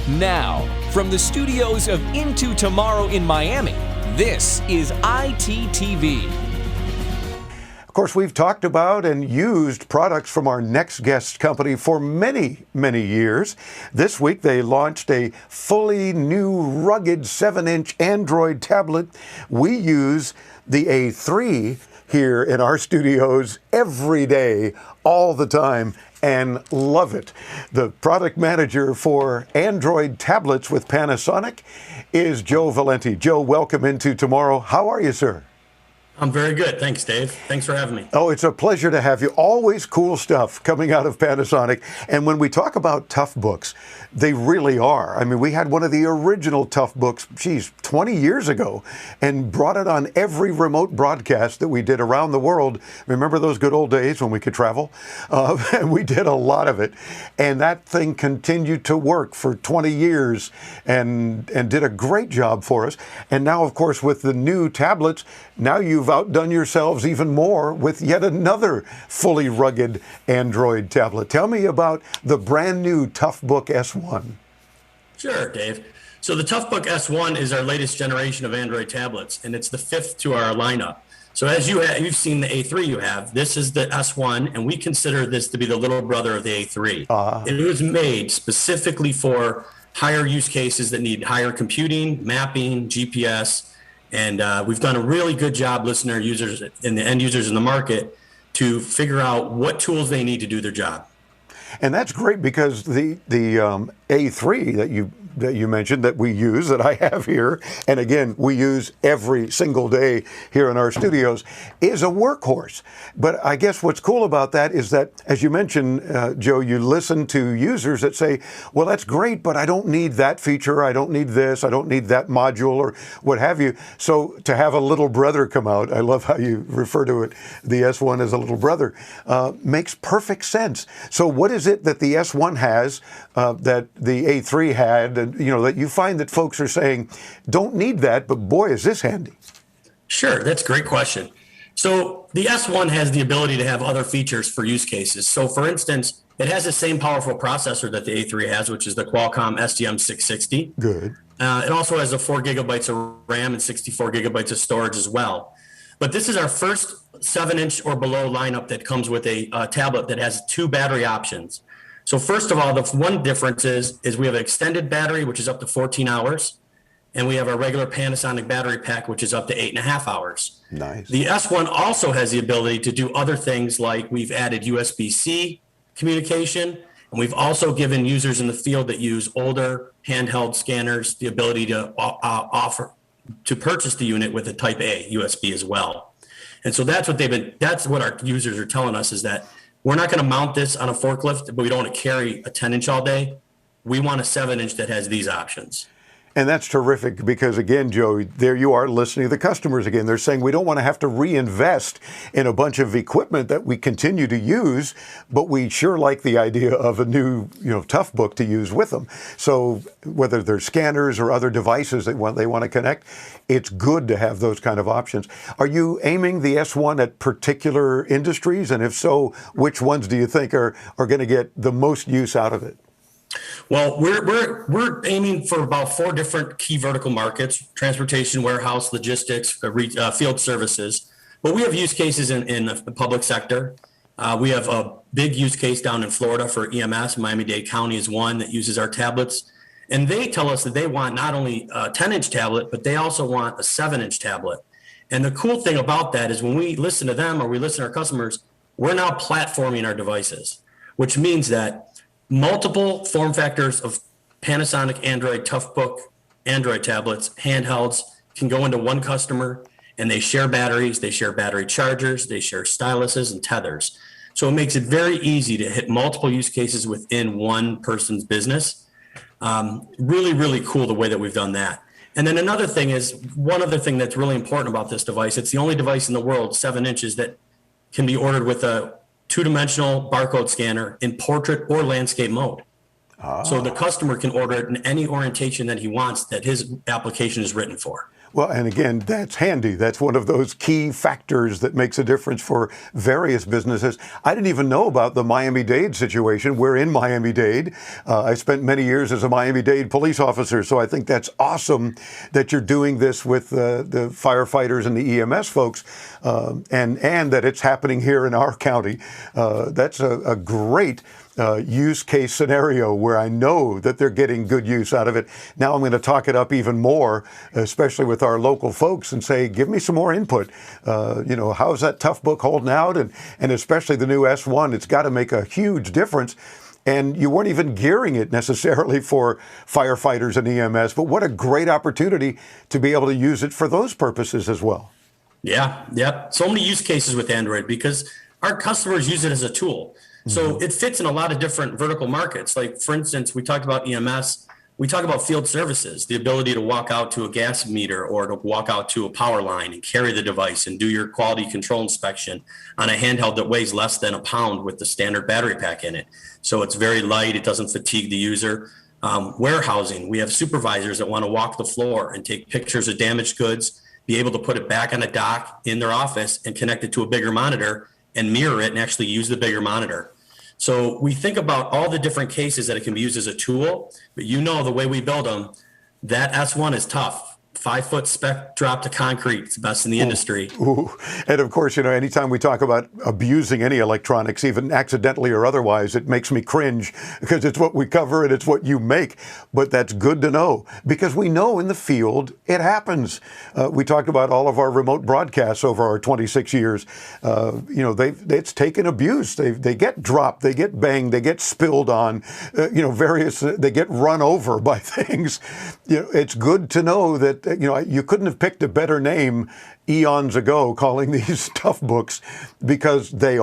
Now, from the studios of Into Tomorrow in Miami, this is ITTV. Of course, we've talked about and used products from our next guest company for many, many years. This week, they launched a fully new, rugged 7-inch Android tablet. We use the A3 here in our studios every day, all the time, and love it. The product manager for Android tablets with Panasonic is Joe Valenti. Joe, welcome into Tomorrow. How are you, sir? I'm very good. Thanks, Dave. Thanks for having me. Oh, it's a pleasure to have you. Always cool stuff coming out of Panasonic. And when we talk about Toughbooks, they really are. I mean, we had one of the original Toughbooks, 20 years ago, and brought it on every remote broadcast that we did around the world. Remember those good old days when we could travel? And we did a lot of it. And that thing continued to work for 20 years and did a great job for us. And now, of course, with the new tablets, now you've outdone yourselves even more with yet another fully rugged Android tablet. Tell me about the brand new Toughbook S1. Sure, Dave. So the Toughbook S1 is our latest generation of Android tablets, and it's the fifth to our lineup. So as you've seen the A3 you have, this is the S1, and we consider this to be the little brother of the A3. It was made specifically for higher use cases that need higher computing, mapping, GPS, and we've done a really good job listening to our users and the end users in the market to figure out what tools they need to do their job. And that's great because the A3 that you mentioned that we use, that I have here, and again, we use every single day here in our studios, is a workhorse. But I guess what's cool about that is that, as you mentioned, Joe, you listen to users that say, well, that's great, but I don't need that feature, I don't need this, I don't need that module, or what have you. So to have a little brother come out, I love how you refer to it, the S1 as a little brother, makes perfect sense. So what is it that the S1 has that the A3 had, and that you find that folks are saying, don't need that, but boy, is this handy? Sure, that's a great question. So the S1 has the ability to have other features for use cases. So for instance, it has the same powerful processor that the A3 has, which is the Qualcomm STM660. Good. It also has 4 gigabytes of RAM and 64 gigabytes of storage as well. But this is our first 7-inch or below lineup that comes with a tablet that has 2 battery options. So first of all, the one difference is we have an extended battery, which is up to 14 hours, and we have our regular Panasonic battery pack, which is up to 8.5 hours. Nice. The S1 also has the ability to do other things, like we've added USB-C communication, and we've also given users in the field that use older handheld scanners the ability to offer to purchase the unit with a Type A USB as well. And so that's what our users are telling us, is that we're not going to mount this on a forklift, but we don't want to carry a 10-inch all day. We want a 7-inch that has these options. And that's terrific because, again, Joe, there you are listening to the customers again. They're saying we don't want to have to reinvest in a bunch of equipment that we continue to use, but we sure like the idea of a new, Toughbook to use with them. So whether they're scanners or other devices they want to connect, it's good to have those kind of options. Are you aiming the S1 at particular industries? And if so, which ones do you think are going to get the most use out of it? Well, we're aiming for about 4 different key vertical markets: transportation, warehouse, logistics, field services. But we have use cases in the public sector. We have a big use case down in Florida for EMS. Miami-Dade County is one that uses our tablets. And they tell us that they want not only a 10-inch tablet, but they also want a 7-inch tablet. And the cool thing about that is when we listen to them or we listen to our customers, we're now platforming our devices, which means that multiple form factors of Panasonic Android Toughbook Android tablets, handhelds, can go into one customer, and they share batteries, they share battery chargers, they share styluses and tethers. So it makes it very easy to hit multiple use cases within one person's business. Really, really cool the way that we've done that. And then another thing is, one other thing that's really important about this device, it's the only device in the world, 7 inches, that can be ordered with a 2-dimensional barcode scanner in portrait or landscape mode. So the customer can order it in any orientation that he wants, that his application is written for. Well, and again, that's handy. That's one of those key factors that makes a difference for various businesses. I didn't even know about the Miami-Dade situation. We're in Miami-Dade. I spent many years as a Miami-Dade police officer, so I think that's awesome that you're doing this with the firefighters and the EMS folks, and that it's happening here in our county. That's a great use case scenario where I know that they're getting good use out of it. Now I'm going to talk it up even more, especially with our local folks, and say, give me some more input. How's that Toughbook holding out? And especially the new S1, it's got to make a huge difference. And you weren't even gearing it necessarily for firefighters and EMS, but what a great opportunity to be able to use it for those purposes as well. Yeah. So many use cases with Android because our customers use it as a tool. So it fits in a lot of different vertical markets. Like, for instance, we talked about EMS. We talk about field services, the ability to walk out to a gas meter or to walk out to a power line and carry the device and do your quality control inspection on a handheld that weighs less than a pound with the standard battery pack in it. So it's very light. It doesn't fatigue the user. Warehousing, we have supervisors that want to walk the floor and take pictures of damaged goods, be able to put it back on a dock in their office and connect it to a bigger monitor and mirror it and actually use the bigger monitor. So we think about all the different cases that it can be used as a tool, but the way we build them, that S1 is tough. 5-foot spec drop to concrete. It's the best in the industry. Ooh. And of course, anytime we talk about abusing any electronics, even accidentally or otherwise, it makes me cringe because it's what we cover and it's what you make. But that's good to know because we know in the field it happens. We talked about all of our remote broadcasts over our 26 years. It's taken abuse. They get dropped, they get banged, they get spilled on, they get run over by things. It's good to know that you couldn't have picked a better name eons ago calling these Toughbooks because they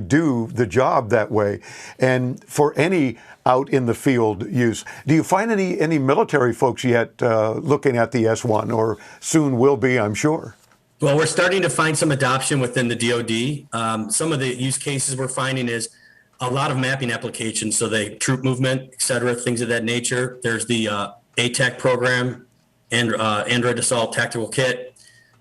do the job that way. And for any out in the field use, do you find any military folks yet looking at the S1 or soon will be, I'm sure? Well, we're starting to find some adoption within the DoD. Some of the use cases we're finding is a lot of mapping applications. So the troop movement, et cetera, things of that nature. There's the ATAC program, and Android Assault Tactical Kit.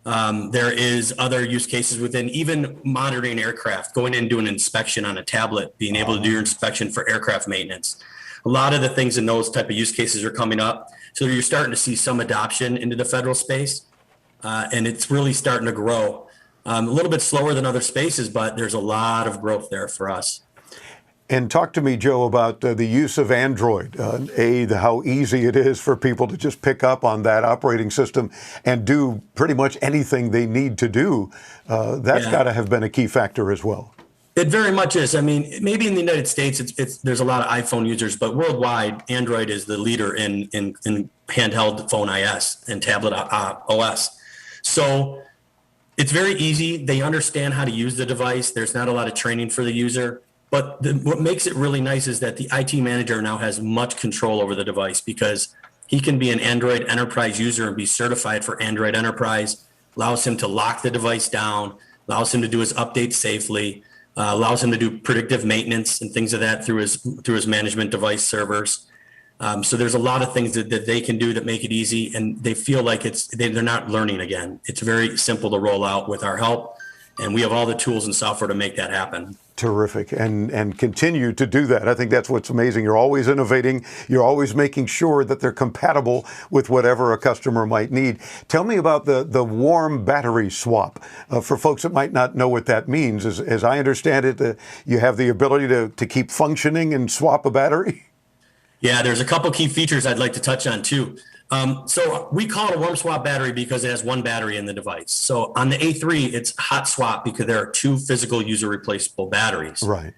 There is other use cases within even monitoring aircraft, going in and doing an inspection on a tablet, being able to do your inspection for aircraft maintenance. A lot of the things in those type of use cases are coming up. So you're starting to see some adoption into the federal space, and it's really starting to grow. A little bit slower than other spaces, but there's a lot of growth there for us. And talk to me, Joe, about the use of Android, how easy it is for people to just pick up on that operating system and do pretty much anything they need to do. That's got to have been a key factor as well. It very much is. I mean, maybe in the United States, there's a lot of iPhone users, but worldwide, Android is the leader in handheld phone IS and tablet OS. So it's very easy. They understand how to use the device. There's not a lot of training for the user. But what makes it really nice is that the IT manager now has much control over the device because he can be an Android Enterprise user and be certified for Android Enterprise, allows him to lock the device down, allows him to do his updates safely, allows him to do predictive maintenance and things of that through his management device servers. So there's a lot of things that they can do that make it easy, and they feel like they're not learning again. It's very simple to roll out with our help, and we have all the tools and software to make that happen. Terrific, and continue to do that. I think that's what's amazing. You're always innovating. You're always making sure that they're compatible with whatever a customer might need. Tell me about the warm battery swap. For folks that might not know what that means, as I understand it, you have the ability to keep functioning and swap a battery? Yeah, there's a couple key features I'd like to touch on too. So we call it a warm swap battery because it has one battery in the device. So on the A3, it's hot swap because there are two physical user replaceable batteries. Right.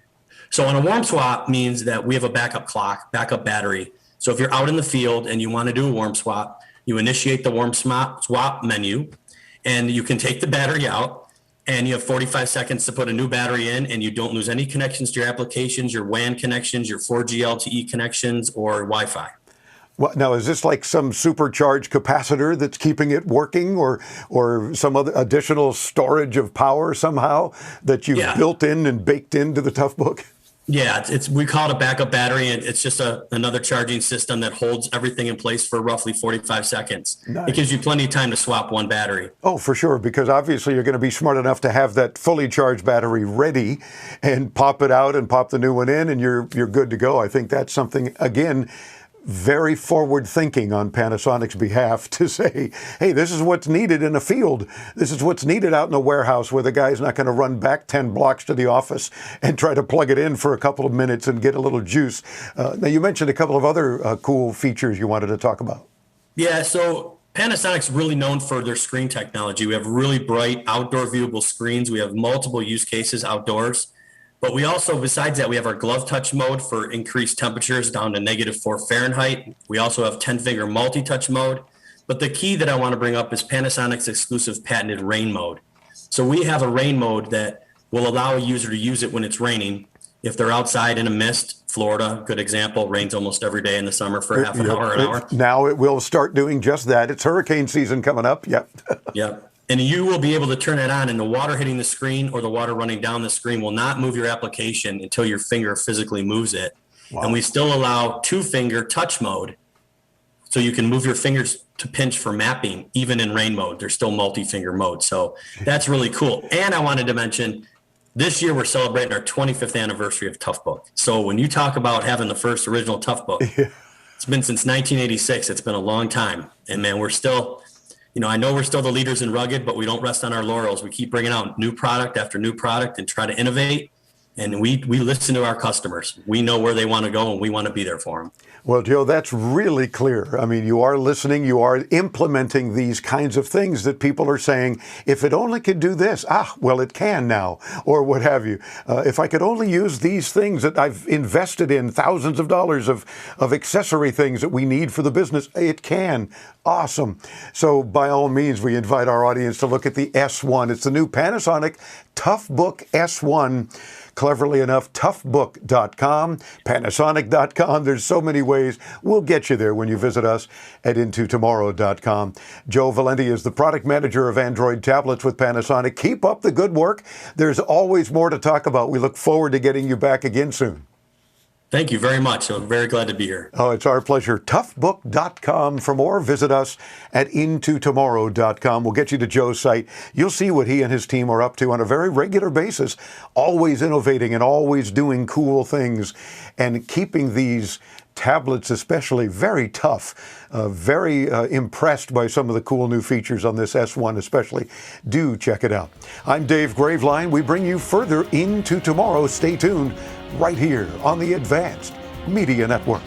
So on a warm swap means that we have a backup clock, backup battery. So if you're out in the field and you want to do a warm swap, you initiate the warm swap menu and you can take the battery out and you have 45 seconds to put a new battery in and you don't lose any connections to your applications, your WAN connections, your 4G LTE connections, or Wi-Fi. Well, now, is this like some supercharged capacitor that's keeping it working or some other additional storage of power somehow that you've built in and baked into the Toughbook? Yeah, we call it a backup battery, and it's just another charging system that holds everything in place for roughly 45 seconds. Nice. It gives you plenty of time to swap one battery. Oh, for sure, because obviously you're going to be smart enough to have that fully charged battery ready and pop it out and pop the new one in, and you're good to go. I think that's something, again, very forward thinking on Panasonic's behalf to say, hey, this is what's needed in a field. This is what's needed out in a warehouse where the guy's not going to run back 10 blocks to the office and try to plug it in for a couple of minutes and get a little juice. Now, you mentioned a couple of other cool features you wanted to talk about. Yeah, so Panasonic's really known for their screen technology. We have really bright outdoor viewable screens. We have multiple use cases outdoors. But we also, besides that, we have our glove touch mode for increased temperatures down to -4 Fahrenheit. We also have 10-finger multi-touch mode. But the key that I want to bring up is Panasonic's exclusive patented rain mode. So we have a rain mode that will allow a user to use it when it's raining. If they're outside in a mist, Florida, good example, rains almost every day in the summer for half an hour, an hour. Now it will start doing just that. It's hurricane season coming up. Yep. Yep. And you will be able to turn it on, and the water hitting the screen or the water running down the screen will not move your application until your finger physically moves it. Wow. And we still allow 2-finger touch mode. So you can move your fingers to pinch for mapping, even in rain mode. There's still multi-finger mode. So that's really cool. And I wanted to mention, this year we're celebrating our 25th anniversary of Toughbook. So when you talk about having the first original Toughbook, it's been since 1986. It's been a long time. And man, we're still... I know we're still the leaders in rugged, but we don't rest on our laurels. We keep bringing out new product after new product and try to innovate. And we listen to our customers. We know where they want to go, and we want to be there for them. Well, Joe, that's really clear. I mean, you are listening, you are implementing these kinds of things that people are saying, if it only could do this, well, it can now, or what have you. If I could only use these things that I've invested in, thousands of dollars of accessory things that we need for the business, it can. Awesome. So by all means, we invite our audience to look at the S1. It's the new Panasonic Toughbook S1. Cleverly enough, toughbook.com, panasonic.com. There's so many ways. We'll get you there when you visit us at intotomorrow.com. Joe Valenti is the product manager of Android tablets with Panasonic. Keep up the good work. There's always more to talk about. We look forward to getting you back again soon. Thank you very much. I'm very glad to be here. Oh, it's our pleasure. Toughbook.com. For more, visit us at intotomorrow.com. We'll get you to Joe's site. You'll see what he and his team are up to on a very regular basis, always innovating and always doing cool things and keeping these tablets especially very tough. Very impressed by some of the cool new features on this S1 especially. Do check it out. I'm Dave Graveline. We bring you further into tomorrow. Stay tuned right here on the Advanced Media Network.